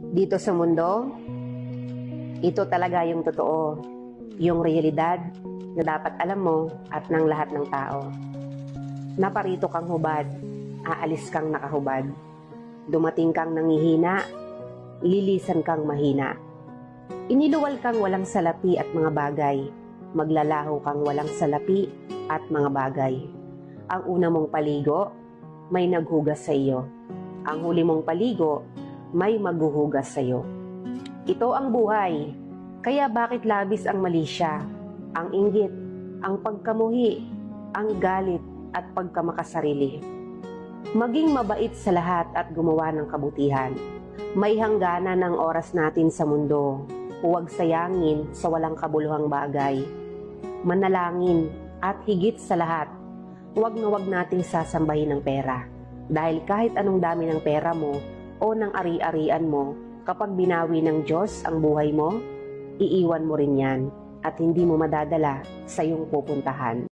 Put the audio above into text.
Dito sa mundo, ito talaga yung totoo, yung realidad na dapat alam mo at ng lahat ng tao. Naparito kang hubad, aalis kang nakahubad. Dumating kang nangihina, lilisan kang mahina. Iniluwal kang walang salapi at mga bagay, maglalaho kang walang salapi at mga bagay. Ang una mong paligo, may naghugas sa iyo. Ang huli mong paligo, may maghuhugas sa iyo. Ito ang buhay, kaya bakit labis ang mali siya, ang inggit, ang pagkamuhi, ang galit at pagkamakasarili. Maging mabait sa lahat at gumawa ng kabutihan. May hangganan ng oras natin sa mundo. Huwag sayangin sa walang kabuluhang bagay. Manalangin at higit sa lahat, huwag na huwag nating sasambahin ng pera. Dahil kahit anong dami ng pera mo o ng ari-arian mo, kapag binawi ng Diyos ang buhay mo, iiwan mo rin yan at hindi mo madadala sa iyong pupuntahan.